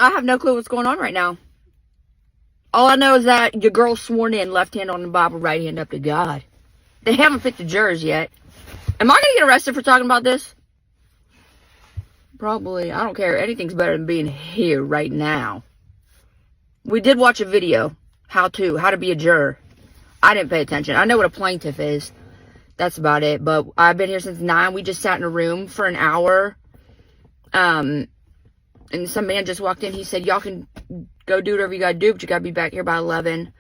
I have no clue what's going on right now. All I know is that your girl sworn in, left hand on the Bible, right hand up to God. They haven't picked the jurors yet. Am I going to get arrested for talking about this? Probably. I don't care. Anything's better than being here right now. We did watch a video. How to be a juror. I didn't pay attention. I know what a plaintiff is. That's about it. But I've been here since 9. We just sat in a room for an hour. And some man just walked in. He said, y'all can go do whatever you got to do, but you got to be back here by 11.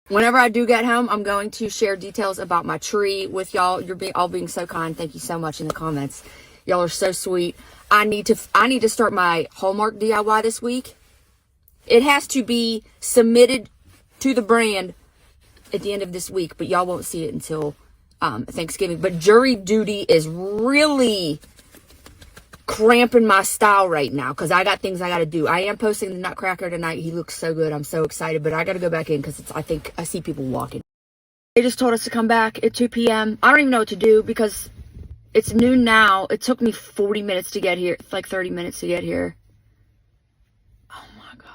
Whenever I do get home, I'm going to share details about my tree with y'all. You're all being so kind. Thank you so much in the comments. Y'all are so sweet. I need to start my Hallmark DIY this week. It has to be submitted to the brand at the end of this week, but y'all won't see it until Thanksgiving. But jury duty is really cramping my style right now because I got things I got to do. I am posting the Nutcracker tonight. He looks so good. I'm so excited, but I got to go back in because I think I see people walking. They just told us to come back at 2 p.m. I don't even know what to do because it's noon now. It took me 40 minutes to get here. It's like 30 minutes to get here. Oh my God.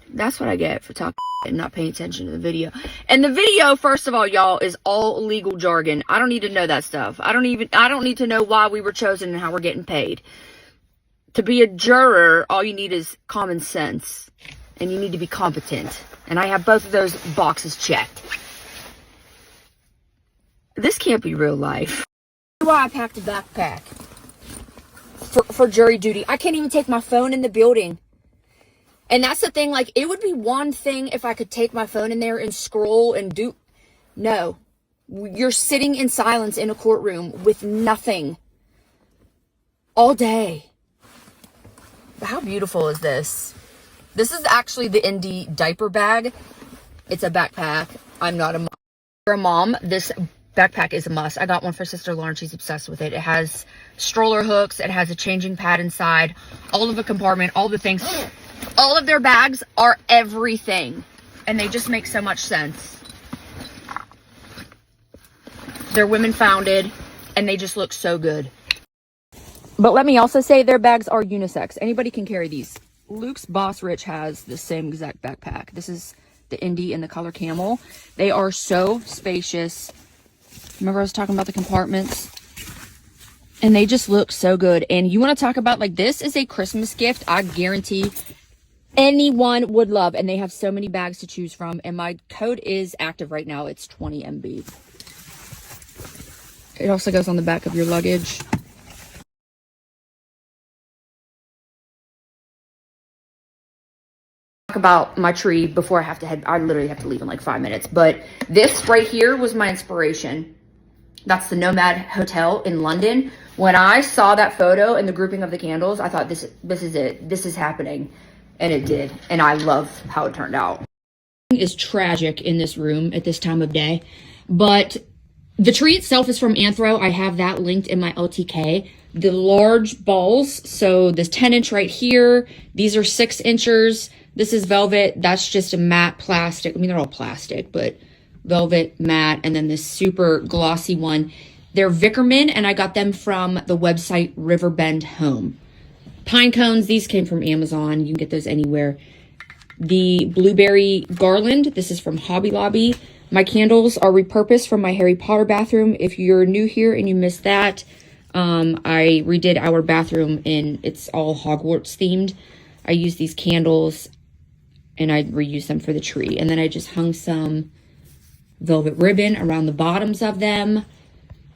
That's what I get for talking and not paying attention to the video. And the video, first of all, y'all, is all legal jargon. I don't need to know that stuff. I don't need to know why we were chosen and how we're getting paid. To be a juror, all you need is common sense. And you need to be competent. And I have both of those boxes checked. This can't be real life. That's why I packed a backpack. For jury duty. I can't even take my phone in the building. And that's the thing, like, it would be one thing if I could take my phone in there and scroll and do... No. You're sitting in silence in a courtroom with nothing. All day. How beautiful is this? This is actually the Indie diaper bag. It's a backpack. I'm not a mom. For a mom, this backpack is a must. I got one for Sister Lauren. She's obsessed with it. It has stroller hooks. It has a changing pad inside. All of a compartment. All the things. All of their bags are everything. And they just make so much sense. They're women founded. And they just look so good. But let me also say their bags are unisex. Anybody can carry these. Luke's Boss Rich has the same exact backpack. This is the Indie in the color camel. They are so spacious. Remember I was talking about the compartments? And they just look so good. And you want to talk about, like, this is a Christmas gift I guarantee anyone would love. And they have so many bags to choose from. And my code is active right now. It's 20 MB. It also goes on the back of your luggage. Talk about my tree before I have to head. I literally have to leave in like 5 minutes. But this right here was my inspiration. That's the Nomad Hotel in London. When I saw that photo and the grouping of the candles, I thought this is it. This is happening. And it did. And I love how it turned out. It is tragic in this room at this time of day. But the tree itself is from Anthro. I have that linked in my LTK. The large balls, so this 10-inch right here, these are 6 inchers. This is velvet. That's just a matte plastic. I mean, they're all plastic, but velvet, matte, and then this super glossy one. They're Vickerman, and I got them from the website Riverbend Home. Pine cones, these came from Amazon. You can get those anywhere. The blueberry garland, this is from Hobby Lobby. My candles are repurposed from my Harry Potter bathroom. If you're new here and you missed that, I redid our bathroom and it's all Hogwarts themed. I use these candles and I reuse them for the tree. And then I just hung some velvet ribbon around the bottoms of them.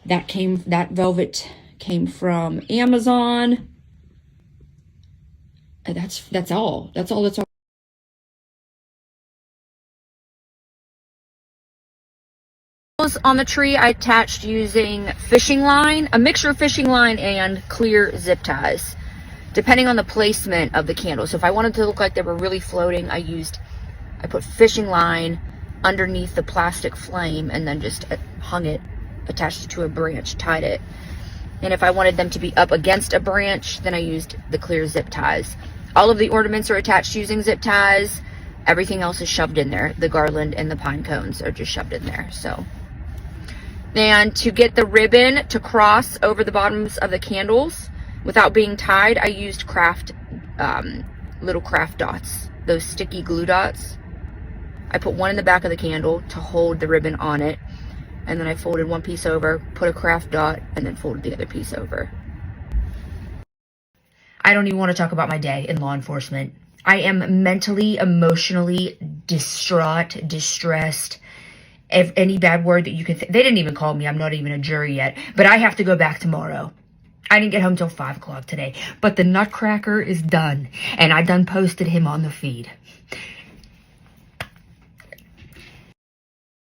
That velvet came from Amazon. And that's all. On the tree, I attached using fishing line, a mixture of fishing line and clear zip ties, depending on the placement of the candle. So if I wanted to look like they were really floating, I put fishing line underneath the plastic flame and then just hung it, attached it to a branch, tied it. And if I wanted them to be up against a branch, then I used the clear zip ties. All of the ornaments are attached using zip ties. Everything else is shoved in there. The garland and the pine cones are just shoved in there. So, and to get the ribbon to cross over the bottoms of the candles, Without being tied, I used little craft dots, those sticky glue dots. I put one in the back of the candle to hold the ribbon on it, and then I folded one piece over, put a craft dot, and then folded the other piece over. I don't even want to talk about my day in law enforcement. I am mentally, emotionally distraught, distressed. If any bad word that you can they didn't even call me. I'm not even a jury yet. But I have to go back tomorrow. I didn't get home till 5 o'clock today. But the Nutcracker is done. And I done posted him on the feed.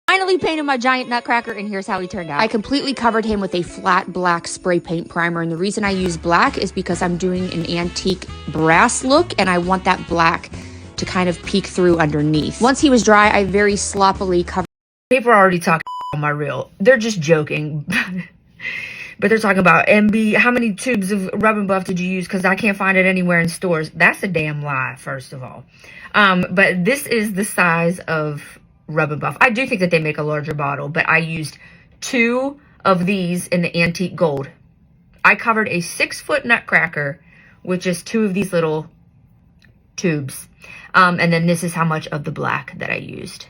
Finally painted my giant Nutcracker, and here's how he turned out. I completely covered him with a flat black spray paint primer, and the reason I use black is because I'm doing an antique brass look, and I want that black to kind of peek through underneath. Once he was dry, I very sloppily covered. People are already talking on my reel. They're just joking. But they're talking about, MB, how many tubes of Rub and Buff did you use? Because I can't find it anywhere in stores. That's a damn lie, first of all. But this is the size of Rub and Buff. I do think that they make a larger bottle, but I used 2 of these in the antique gold. I covered a 6-foot Nutcracker with just 2 of these little tubes. And then this is how much of the black that I used,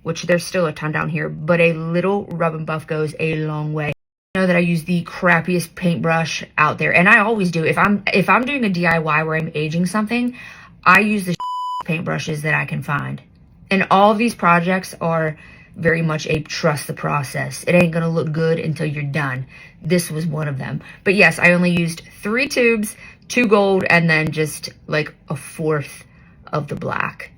which there's still a ton down here, but a little Rub and Buff goes a long way. I know that I use the crappiest paintbrush out there, and I always do. If I'm doing a DIY where I'm aging something, I use the paintbrushes that I can find. And all of these projects are very much a trust the process. It ain't gonna look good until you're done. This was one of them. But yes, I only used 3 tubes, 2 gold, and then just like a 1/4 of the black.